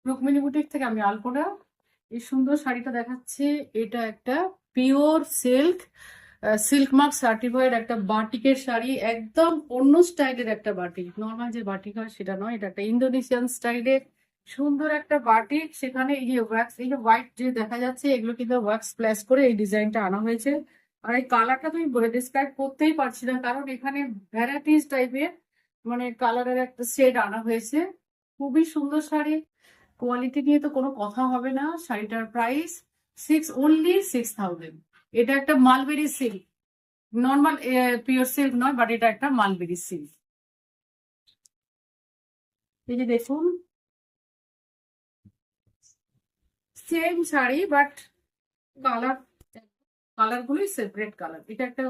Rukmini boutique থেকে আমি আলপনা। এই সুন্দর শাড়িটা দেখাচ্ছি। এটা একটা pure silk, silk mark certified একটা বাটিকের শাড়ি। একদম অন্য স্টাইলের একটা বাটিক, নর্মাল যে বাটিক হয় সেটা নয়, এটা একটা ইন্দোনেশিয়ান স্টাইলের সুন্দর একটা বাটিক। সেখানে এই যে ওয়াক্স, এই যে হোয়াইট যে দেখা যাচ্ছে, এগুলো কিন্তু ওয়াক্স প্লাস করে এই ডিজাইনটা আনা হয়েছে। আর এই কালারটা তুমি ডিসক্রাইব করতেই পারছি না, কারণ এখানে ভ্যারাইটিস টাইপের মানে কালারের একটা শেড আনা হয়েছে। খুবই সুন্দর শাড়ি, কোয়ালিটি নিয়ে তো কোনো কথা হবে না। শাড়িটার প্রাইস অনলি 6,000। এটা একটা mulberry silk, normal pure silk নয়, বাট এটা একটা মালবেরি সিল্ক। এই যে দেখুন, same sari but colour, colour গুলোই সেপারেট কালার। এটা একটা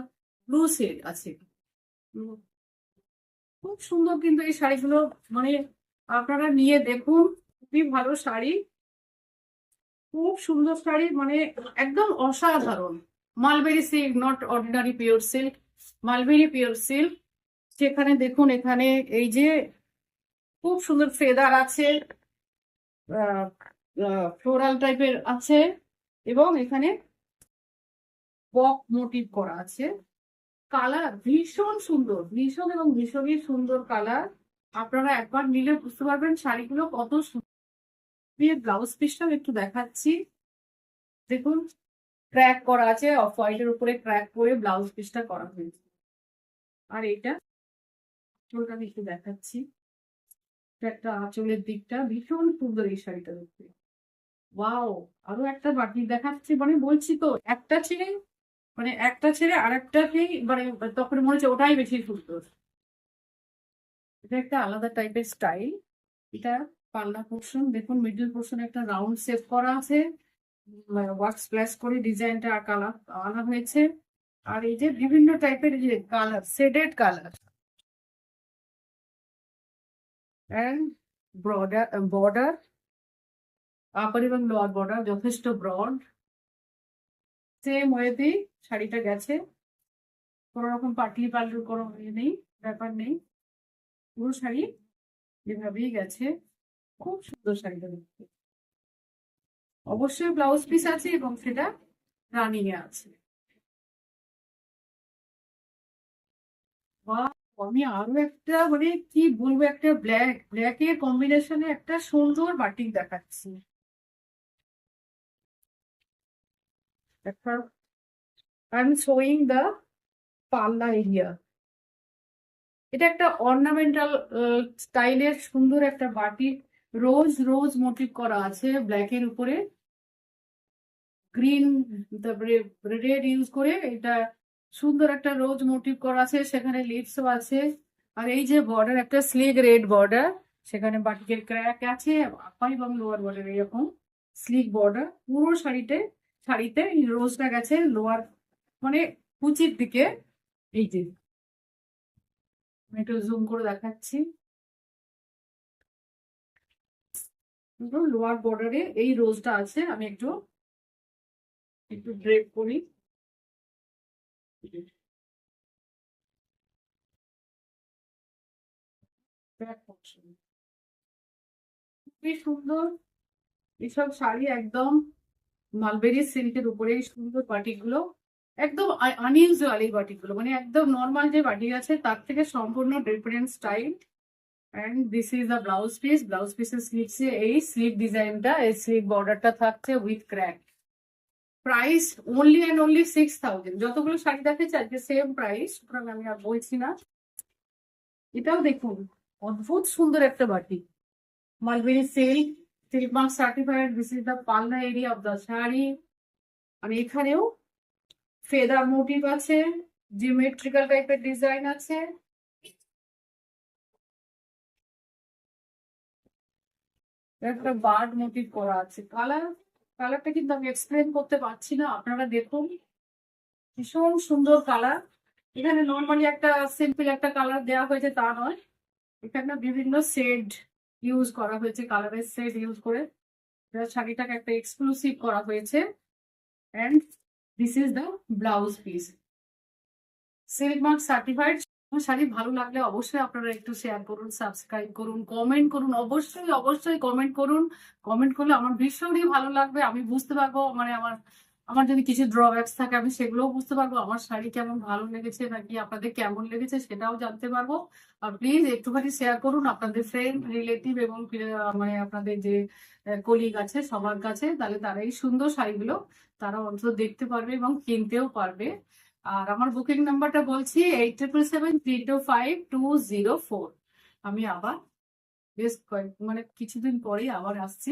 ব্লু শেড আছে। উম, খুব সুন্দর কিন্তু এই শাড়িগুলো, মানে আপনারা নিয়ে দেখুন, খুবই ভালো শাড়ি, খুব সুন্দর শাড়ি, মানে একদম অসাধারণ। Mulberry silk, not ordinary pure silk, mulberry pure silk. সেখানে দেখুন, এখানে এই যে খুব সুন্দর ফেদার আছে, ফ্লোরাল টাইপের আছে, এবং এখানে বক মোটিভ করা আছে। কালার ভীষণ সুন্দর, ভীষণ এবং ভীষণই সুন্দর কালার। আপনারা একবার নিলে বুঝতে পারবেন শাড়িগুলো কত সুন্দর। ব্লাউজ পিসটাও একটু দেখাচ্ছি, দেখুন ক্র্যাক করা আছে, অফ হোয়াইটের উপরে ক্র্যাক করে ব্লাউজ পিসটা করা হয়েছে। আর এইটা আঁচলটা আমি একটু দেখাচ্ছি, একটা আঁচলের দিকটা ভীষণ সুন্দর এই শাড়িটা দেখতে। ওয়াও, আরো একটা বাটি দেখাচ্ছি, মানে বলছি তো একটা ছেড়ে, মানে একটা ছেড়ে আরেকটাকেই, মানে তখন মনে হচ্ছে ওটাই বেশি সুন্দর। এটা একটা আলাদা টাইপের স্টাইল। এটা পাল্লা পোর্শন দেখুন, মিডল পোর্শনে একটা রাউন্ড শেপ করা আছে, ওয়ার্ক স্প্ল্যাশ করে ডিজাইনটা কালার আনা হয়েছে। আর এই যে বিভিন্ন টাইপের যে colour, shaded colour, and broader border, upper এবং লোয়ার বর্ডার যথেষ্ট ব্রড। সেম ওয়েতেই শাড়িটা গেছে, কোনো রকম পাটলি পাল্লুর কোনো ইয়ে নেই, ব্যাপার নেই। পুরো শাড়ি এভাবেই গেছে। খুব সুন্দর শাড়িটা দেখতে। অবশ্যই ব্লাউজ পিস আছে এবং সেটা রানিং এ আছে। বা আমি আরো একটা, মানে কি বলবো, একটা ব্ল্যাকের কম্বিনেশনে একটা সুন্দর বাটিক দেখাচ্ছি। একটা আই এম শোয়িং দ্য পাল্লা এরিয়া। এটা একটা অর্নামেন্টাল স্টাইলের সুন্দর একটা বাটিক, রোজ রোজ মোটিভ করা আছে ব্ল্যাকের উপরে, গ্রিন তারপরে রেড ইউজ করে এটা সুন্দর একটা রোজ মোটিভ করা আছে, সেখানে লিভসও আছে। আর এই যে বর্ডার, একটা স্লিক রেড বর্ডার, সেখানে বাটিকের ক্র্যাক আছে, আপার এবং লোয়ার বর্ডার এরকম স্লিক বর্ডার। পুরো শাড়িতে এই রোজটা গেছে লোয়ার, মানে কুচির দিকে। এই যে আমি একটু জুম করে দেখাচ্ছি, লোয়ার বর্ডারে এই রোজটা আছে। আমি একটু একটু ড্রেপ করি, ব্যাক পোর্শন খুবই সুন্দর। এইসব শাড়ি একদম মালবেরি সিল্কের উপরে এই সুন্দর বাটিকগুলো, একদম আনইউজুয়াল এই বাটিকগুলো, মানে একদম নর্মাল যে বাটিক আছে তার থেকে সম্পূর্ণ different style. And this is the blouse piece. Blouse পিসের স্লিভসে এই স্লিভ ডিজাইনটা, এই স্লিভ বর্ডারটা থাকছে with crack. Price only and only 6,000। যতগুলো শাড়ি দেখেছি আজকে সেম প্রাইস, সুতরাং আমি আর বলছি না। এটাও দেখুন, অদ্ভুত সুন্দর একটা batik, mulberry silk, silk mark certified. This is the পাল্লা এরিয়া অফ দ্য শাড়ি। আর এখানেও ফেদার মোটিভ আছে, জিওমেট্রিক্যাল টাইপের ডিজাইন আছে। একটা বার্ড মোটিভ করা আছে। কালারটা কিন্তু আমি এক্সপ্লেন করতে পারছি না, আপনারা দেখুন, ভীষণ সুন্দর কালার। এখানে নর্মালি একটা সিম্পল একটা কালার দেওয়া হয়েছে তা নয়, এখানে বিভিন্ন শেড ইউজ করা হয়েছে, কালারের শেড ইউজ করে শাড়িটাকে একটা এক্সক্লুসিভ করা হয়েছে। And this is the blouse piece, silk mark certified, আমার শাড়ি ভালো লাগলে অবশ্যই আপনারা একটু শেয়ার করুন, সাবস্ক্রাইব করুন, কমেন্ট করুন, অবশ্যই অবশ্যই কমেন্ট করুন। কমেন্ট করলে আমার ভীষণই ভালো লাগবে, আমি বুঝতে পারবো মানে আমার আমার যদি কিছু ড্রব্যাকস থাকে আমি সেগুলোও বুঝতে পারবো, আমার শাড়ি কেমন ভালো লেগেছে নাকি আপনাদের কেমন লেগেছে সেটাও জানতে পারবো। আর প্লিজ একটুখানি শেয়ার করুন আপনাদের ফ্রেন্ড রিলেটিভ এবং মানে আপনাদের যে কলিগ আছে সবার কাছে, তাহলে তারা এই সুন্দর শাড়িগুলো তারা অন্তত দেখতে পারবে এবং কিনতেও পারবে। আর আমার বুকিং নাম্বারটা বলছি 8777325204। আমি আবার বেশ কয়েক মানে কিছুদিন পরেই আবার আসছি।